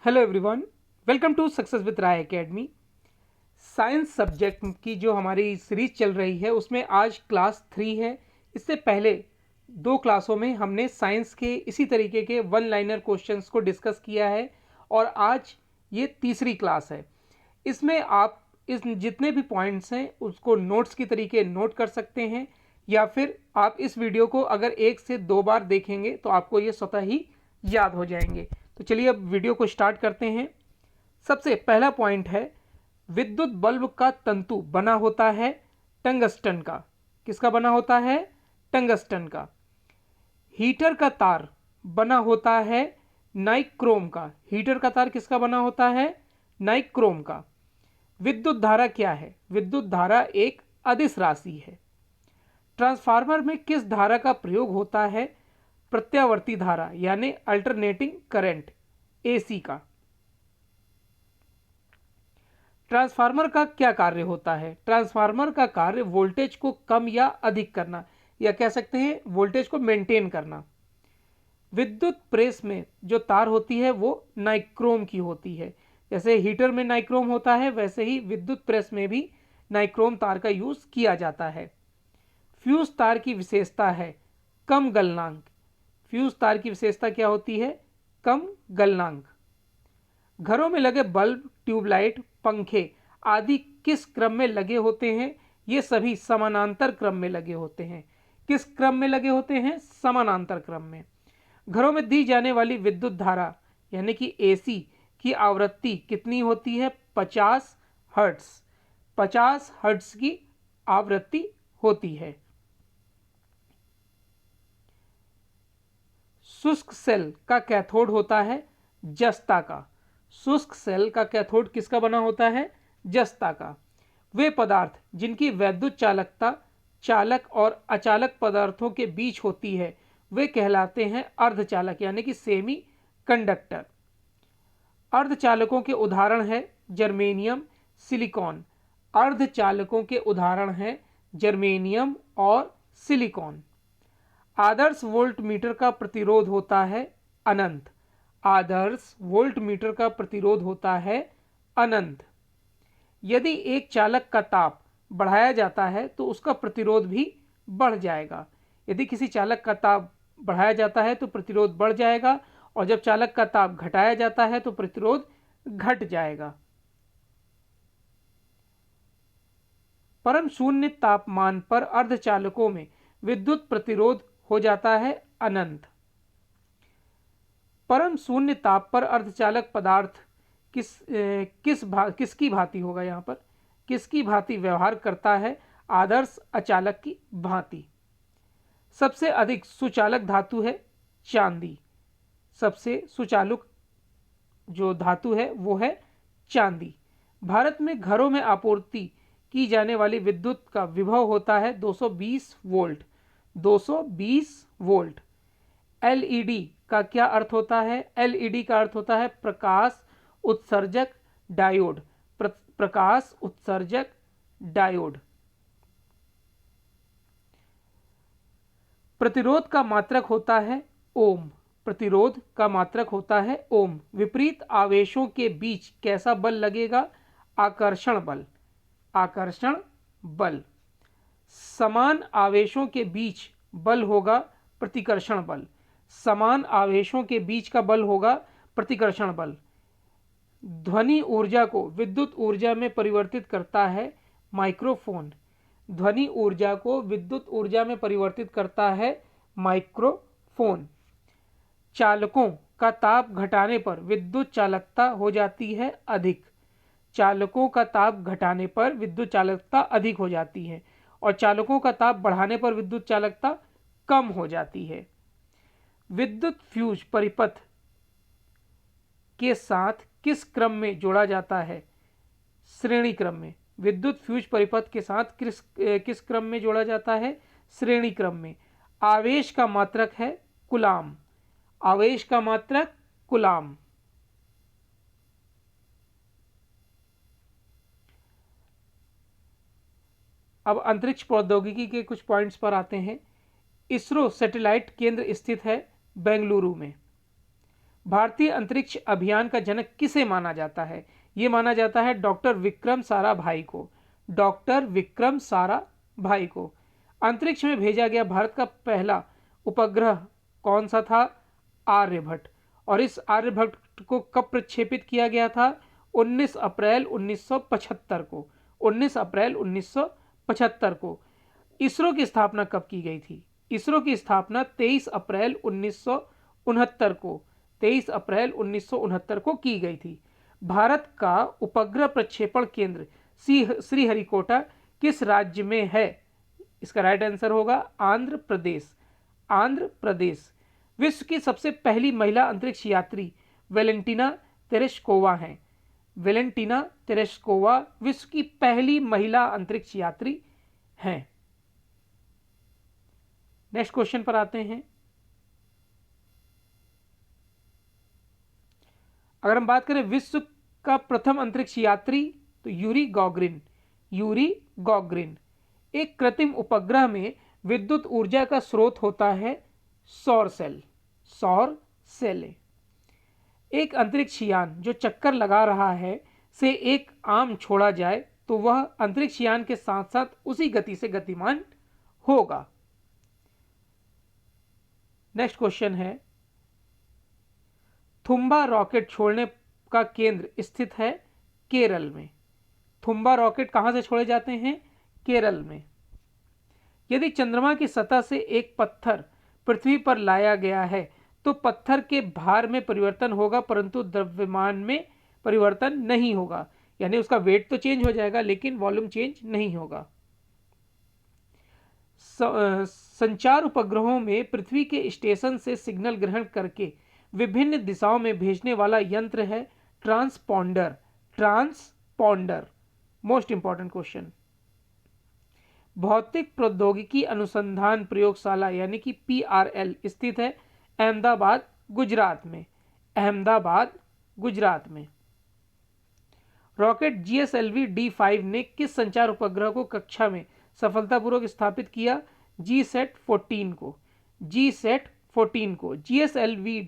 Hello everyone, welcome to success with Rai academy. Science subject की जो हमारी सीरीज चल रही है उसमें आज क्लास 3 है। इससे पहले दो क्लासों में हमने साइंस के इसी तरीके के वन लाइनर क्वेश्चंस को डिस्कस किया है और आज ये तीसरी क्लास है। इसमें आप इस जितने भी पॉइंट्स हैं उसको नोट्स की तरीके नोट कर सकते हैं या फिर आप इस वीडियो को अगर 1 से 2 बार देखेंगे तो आपको ये स्वतः ही याद हो जाएंगे। तो चलिए अब वीडियो को स्टार्ट करते हैं। सबसे पहला पॉइंट है, विद्युत बल्ब का तंतु बना होता है टंगस्टन का। किसका बना होता है? टंगस्टन का। हीटर का तार बना होता है नाइक्रोम का। हीटर का तार किसका बना होता है? नाइक्रोम का। विद्युत धारा क्या है? विद्युत धारा एक अदिश राशि है। ट्रांसफार्मर में किस धारा का प्रयोग होता है? प्रत्यावर्ती धारा यानी अल्टरनेटिंग करंट, एसी का। ट्रांसफार्मर का क्या कार्य होता है? ट्रांसफार्मर का कार्य वोल्टेज को कम या अधिक करना, या कह सकते हैं वोल्टेज को मेंटेन करना। विद्युत प्रेस में जो तार होती है वो नाइक्रोम की होती है। जैसे हीटर में नाइक्रोम होता है वैसे ही विद्युत प्रेस में भी नाइक्रोम तार का यूज किया जाता है। फ्यूज तार की विशेषता है कम गलनांक। फ्यूज तार की विशेषता क्या होती है? कम गलनांक। घरों में लगे बल्ब, ट्यूबलाइट, पंखे आदि किस क्रम में लगे होते हैं? ये सभी समानांतर क्रम में लगे होते हैं। किस क्रम में लगे होते हैं? समानांतर क्रम में। घरों में दी जाने वाली विद्युत धारा यानी कि एसी की आवृत्ति कितनी होती है? 50 हर्ट्ज। 50 हर्ट्ज की आवृत्ति होती है। शुष्क सेल का कैथोड होता है जस्ता का। शुष्क सेल का कैथोड किसका बना होता है? जस्ता का। वे पदार्थ जिनकी वैद्युत चालकता चालक और अचालक पदार्थों के बीच होती है वे कहलाते हैं अर्धचालक यानी कि सेमी कंडक्टर। अर्धचालकों के उदाहरण है जर्मेनियम, सिलिकॉन। अर्धचालकों के उदाहरण है जर्मेनियम और सिलिकॉन। आदर्श वोल्ट मीटर का प्रतिरोध होता है अनंत। आदर्श वोल्ट मीटर का प्रतिरोध होता है अनंत। यदि एक चालक का ताप बढ़ाया जाता है तो उसका प्रतिरोध भी बढ़ जाएगा। यदि किसी चालक का ताप बढ़ाया जाता है तो प्रतिरोध बढ़ जाएगा और जब चालक का ताप घटाया जाता है तो प्रतिरोध घट जाएगा। परम शून्य तापमान पर अर्धचालकों में विद्युत प्रतिरोध हो जाता है अनंत। परम शून्य ताप पर अर्धचालक पदार्थ किसकी भांति होगा? यहाँ पर किसकी भांति व्यवहार करता है? आदर्श अचालक की भांति। सबसे अधिक सुचालक धातु है चांदी। सबसे सुचालक जो धातु है वो है चांदी। भारत में घरों में आपूर्ति की जाने वाली विद्युत का विभव होता है 220 वोल्ट। 220 वोल्ट। एलईडी का क्या अर्थ होता है? एलईडी का अर्थ होता है प्रकाश उत्सर्जक डायोड। प्रकाश उत्सर्जक डायोड। प्रतिरोध का मात्रक होता है ओम। प्रतिरोध का मात्रक होता है ओम। विपरीत आवेशों के बीच कैसा बल लगेगा? आकर्षण बल। आकर्षण बल। समान आवेशों के बीच बल होगा प्रतिकर्षण बल। समान आवेशों के बीच का बल होगा प्रतिकर्षण बल। ध्वनि ऊर्जा को विद्युत ऊर्जा में परिवर्तित करता है माइक्रोफोन। ध्वनि ऊर्जा को विद्युत ऊर्जा में परिवर्तित करता है माइक्रोफोन। चालकों का ताप घटाने पर विद्युत चालकता हो जाती है अधिक। चालकों का ताप घटाने पर विद्युत चालकता अधिक हो जाती है और चालकों का ताप बढ़ाने पर विद्युत चालकता कम हो जाती है। विद्युत फ्यूज परिपथ के साथ किस क्रम में जोड़ा जाता है? श्रेणी क्रम में। विद्युत फ्यूज परिपथ के साथ किस क्रम में जोड़ा जाता है? श्रेणी क्रम में। आवेश का मात्रक है कूलाम। आवेश का मात्रक कूलाम। अब अंतरिक्ष प्रौद्योगिकी के कुछ पॉइंट्स पर आते हैं। इसरो सैटेलाइट केंद्र स्थित है बेंगलुरु में। भारतीय अंतरिक्ष अभियान का जनक किसे माना जाता है? ये माना जाता है डॉक्टर विक्रम साराभाई को। डॉक्टर विक्रम साराभाई को। अंतरिक्ष में भेजा गया भारत का पहला उपग्रह कौन सा था? आर्यभट्ट। और इस आर्यभट्ट को कब प्रक्षेपित किया गया था? 19 अप्रैल 1975 को। 19 अप्रैल 1975 को। इसरो की स्थापना कब की गई थी? इसरो की स्थापना 23 अप्रैल 1969 को 23 अप्रैल 1969 को की गई थी। भारत का उपग्रह प्रक्षेपण केंद्र श्रीहरिकोटा किस राज्य में है? इसका राइट आंसर होगा आंध्र प्रदेश। आंध्र प्रदेश। विश्व की सबसे पहली महिला अंतरिक्ष यात्री वेलेंटिना तेरेस्कोवा हैं। वेलेंटिना तेरेस्कोवा विश्व की पहली महिला अंतरिक्ष यात्री हैं। नेक्स्ट क्वेश्चन पर आते हैं। अगर हम बात करें विश्व का प्रथम अंतरिक्ष यात्री तो यूरी गॉगरिन। यूरी गॉगरिन। एक कृत्रिम उपग्रह में विद्युत ऊर्जा का स्रोत होता है सौर सेल। सौर सेल। एक अंतरिक्ष यान जो चक्कर लगा रहा है से एक आर्म छोड़ा जाए तो वह अंतरिक्ष यान के साथ साथ उसी गति से गतिमान होगा। नेक्स्ट क्वेश्चन है, थुम्बा रॉकेट छोड़ने का केंद्र स्थित है केरल में। थुम्बा रॉकेट कहां से छोड़े जाते हैं? केरल में। यदि चंद्रमा की सतह से एक पत्थर पृथ्वी पर लाया गया है तो पत्थर के भार में परिवर्तन होगा परंतु द्रव्यमान में परिवर्तन नहीं होगा। यानी उसका वेट तो चेंज हो जाएगा लेकिन वॉल्यूम चेंज नहीं होगा। संचार उपग्रहों में पृथ्वी के स्टेशन से सिग्नल ग्रहण करके विभिन्न दिशाओं में भेजने वाला यंत्र है transponder. Transponder. Most important question. भौतिक प्रौद्योगिकी अनुसंधान प्रयोगशाला यानी कि PRL स्थित है अहमदाबाद गुजरात में। अहमदाबाद गुजरात में। रॉकेट GSLV D5 ने किस संचार उपग्रह को कक्षा में सफलतापूर्वक स्थापित किया? GSAT 14 को। GSAT 14 को। GSLV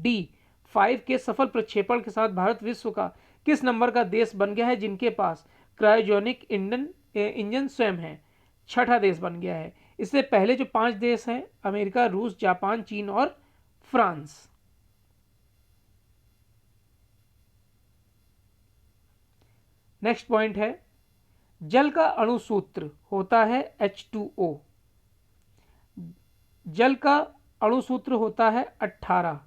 D5 के सफल प्रक्षेपण के साथ भारत विश्व का किस नंबर का देश बन गया है जिनके पास क्रायोजेनिक इंजन स्वयं है? छठा देश बन गया है। इससे पहले जो 5 देश हैं अमेरिका, रूस, जापान, चीन और फ्रांस। नेक्स्ट पॉइंट है, जल का अणुसूत्र होता है H2O। जल का अणुसूत्र होता है 18।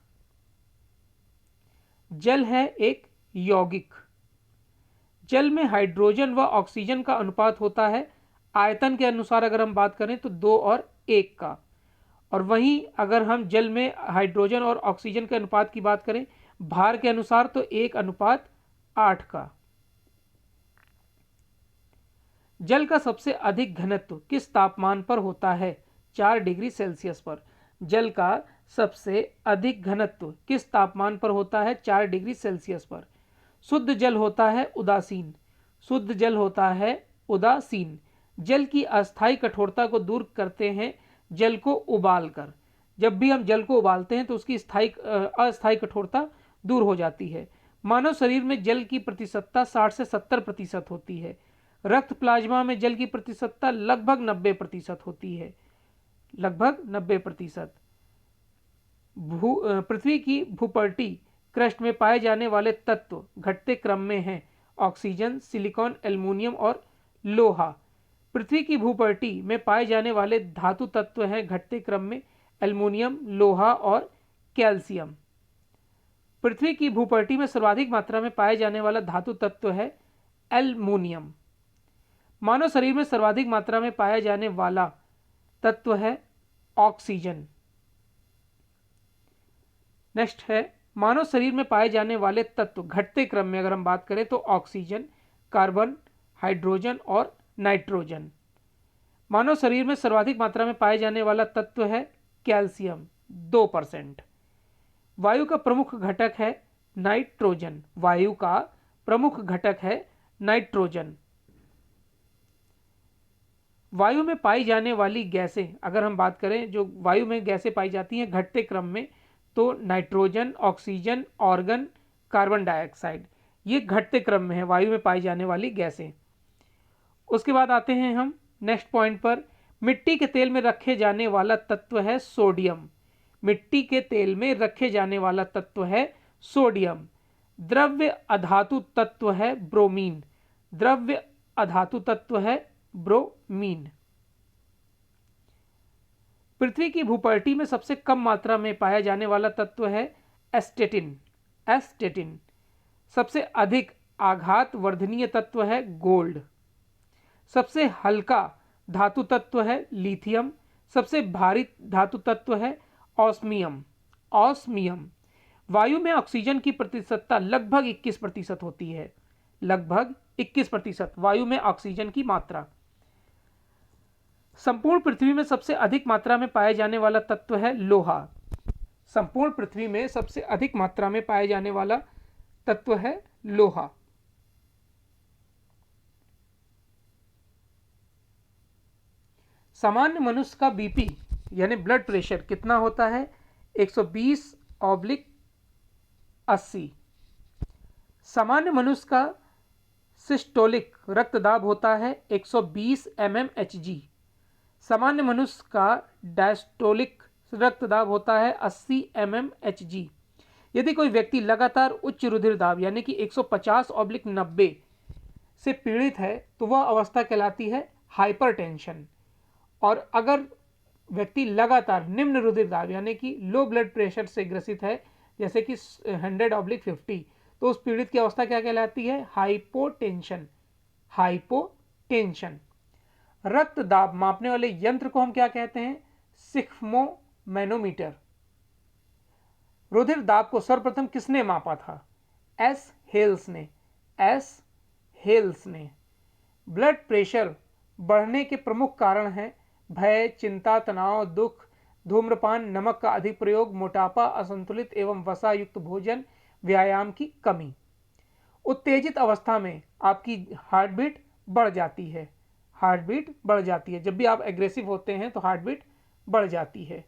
जल है एक यौगिक। जल में हाइड्रोजन व ऑक्सीजन का अनुपात होता है आयतन के अनुसार अगर हम बात करें तो 2 और 1 का। और वहीं अगर हम जल में हाइड्रोजन और ऑक्सीजन के अनुपात की बात करें भार के अनुसार तो 1:8 का। जल का सबसे अधिक घनत्व किस तापमान पर होता है? 4 डिग्री सेल्सियस पर। जल का सबसे अधिक घनत्व किस तापमान पर होता है? 4 डिग्री सेल्सियस पर। शुद्ध जल होता है उदासीन। शुद्ध जल होता है उदासीन। जल की अस्थायी कठोरता को दूर करते हैं जल को उबालकर। जब भी हम जल को उबालते हैं तो उसकी अस्थायी कठोरता दूर हो जाती है। मानव शरीर में जल की प्रतिशतता 60 से 70% होती है। रक्त प्लाज्मा में जल की प्रतिशतता लगभग 90% होती है। लगभग 90%। पृथ्वी की भूपटल क्रस्ट में पाए जाने वाले तत्व घटते क्रम में हैं ऑक्सीजन, सिलिकॉन, एल्युमिनियम और लोहा। पृथ्वी की भूपटल में पाए जाने वाले धातु तत्व हैं घटते क्रम में एल्युमिनियम, लोहा और कैल्शियम। पृथ्वी की भूपटल में सर्वाधिक मात्रा में पाए जाने वाला धातु तत्व है एल्युमिनियम। मानव शरीर में सर्वाधिक मात्रा में पाया जाने वाला तत्व है ऑक्सीजन। नेक्स्ट है, मानव शरीर में पाए जाने वाले तत्व घटते क्रम में अगर हम बात करें तो ऑक्सीजन, कार्बन, हाइड्रोजन और नाइट्रोजन। मानव शरीर में सर्वाधिक मात्रा में पाए जाने वाला तत्व है कैल्शियम 2%। वायु का प्रमुख घटक है नाइट्रोजन। वायु का प्रमुख घटक है नाइट्रोजन। वायु में पाई जाने वाली गैसें अगर हम बात करें जो वायु में गैसें पाई जाती हैं घटते क्रम में तो nitrogen, oxygen, organ, carbon dioxide, ये घटते क्रम में है वायु में पाई जाने वाली गैसें। उसके बाद आते हैं हम नेक्स्ट पॉइंट पर। मिट्टी के तेल में रखे जाने वाला तत्व है सोडियम। मिट्टी के तेल में रखे जाने वाला तत्व है सोडियम। द्रव्य अधातु तत्व है ब्रोमीन। द्रव्य अधातु तत्व है ब्रोमीन। पृथ्वी की भूपटल में सबसे कम मात्रा में पाया जाने वाला तत्व है एस्टेटिन। एस्टेटिन। सबसे अधिक आघात वर्धनीय तत्व है गोल्ड। सबसे हल्का धातु तत्व है लिथियम। सबसे भारी धातु तत्व है ऑस्मियम। ऑस्मियम। वायु में ऑक्सीजन की प्रतिशतता लगभग 21% होती है। लगभग 21% वायु में ऑक्सीजन की मात्रा। संपूर्ण पृथ्वी में सबसे अधिक मात्रा में पाए जाने वाला तत्व है लोहा। संपूर्ण पृथ्वी में सबसे अधिक मात्रा में पाए जाने वाला तत्व है लोहा। सामान्य मनुष्य का बीपी यानी ब्लड प्रेशर कितना होता है? 120/80। सामान्य मनुष्य का सिस्टोलिक रक्तदाब होता है 120 mmHg। सामान्य मनुष्य का डायस्टोलिक रक्तदाब होता है 80 mmHg। यदि कोई व्यक्ति लगातार उच्च रुधिर दाब यानी कि 150/90 से पीड़ित है तो वह अवस्था कहलाती है हाइपरटेंशन। और अगर व्यक्ति लगातार निम्न रुधिर दाब यानी कि लो ब्लड प्रेशर से ग्रसित है जैसे कि 100/50, तो उस पीड़ित की अवस्था क्या कहलाती है? हाइपोटेंशन। हाइपोटेंशन। रक्त दाब मापने वाले यंत्र को हम क्या कहते हैं? सिग्मोमैनोमीटर। रुधिर दाब को सर्वप्रथम किसने मापा था? एस हेल्स ने। एस हेल्स ने। ब्लड प्रेशर बढ़ने के प्रमुख कारण हैं भय, चिंता, तनाव, दुख, धूम्रपान, नमक का अधिक प्रयोग, मोटापा, असंतुलित एवं वसा युक्त भोजन, व्यायाम की कमी। उत्तेजित अवस्था में आपकी हार्ट बीट बढ़ जाती है। हार्ट बीट बढ़ जाती है। जब भी आप एग्रेसिव होते हैं तो हार्ट बीट बढ़ जाती है।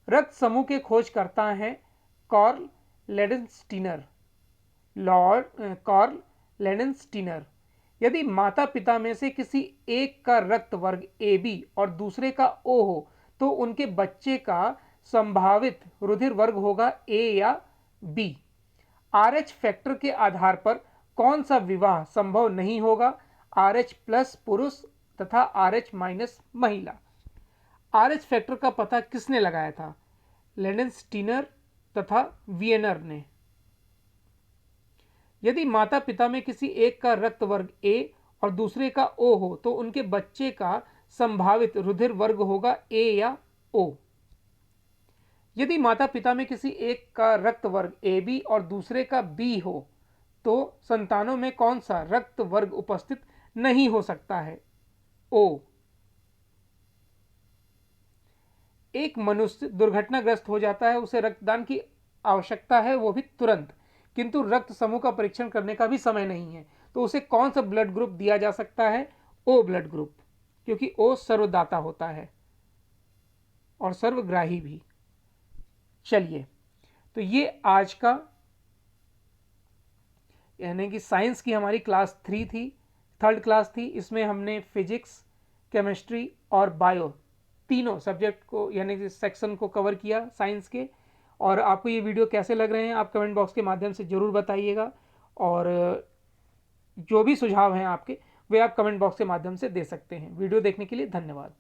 रक्त समूह के खोजकर्ता हैं कार्ल लेडेनस्टीनर। कार्ल लेडेनस्टीनर। यदि माता पिता में से किसी एक का रक्त वर्ग AB और दूसरे का O हो तो उनके बच्चे का संभावित रुधिर वर्ग होगा A या B। RH फैक्टर के आधार पर कौन सा विवाह संभव नहीं होगा? RH+ पुरुष तथा RH- महिला। RH फैक्टर का पता किसने लगाया था? लेडेनस्टीनर तथा वियनर ने। यदि माता पिता में किसी एक का रक्त वर्ग A और दूसरे का O हो तो उनके बच्चे का संभावित रुधिर वर्ग होगा A या O। यदि माता पिता में किसी एक का रक्त वर्ग AB और दूसरे का B हो तो संतानों में कौन सा रक्त वर्ग उपस्थित नहीं हो सकता है? O। एक मनुष्य दुर्घटनाग्रस्त हो जाता है, उसे रक्तदान की आवश्यकता है, वो भी तुरंत, किंतु रक्त समूह का परीक्षण करने का भी समय नहीं है, तो उसे कौन सा ब्लड ग्रुप दिया जा सकता है? O ब्लड ग्रुप, क्योंकि O सर्वदाता होता है और सर्वग्राही भी। चलिए, तो ये आज का यानी कि साइंस की हमारी क्लास 3 थी, थर्ड क्लास थी। इसमें हमने फिजिक्स, केमिस्ट्री और बायो तीनों सब्जेक्ट को यानी कि सेक्शन को कवर किया साइंस के। और आपको ये वीडियो कैसे लग रहे हैं आप कमेंट बॉक्स के माध्यम से ज़रूर बताइएगा। और जो भी सुझाव हैं आपके वे आप कमेंट बॉक्स के माध्यम से दे सकते हैं। वीडियो देखने के लिए धन्यवाद।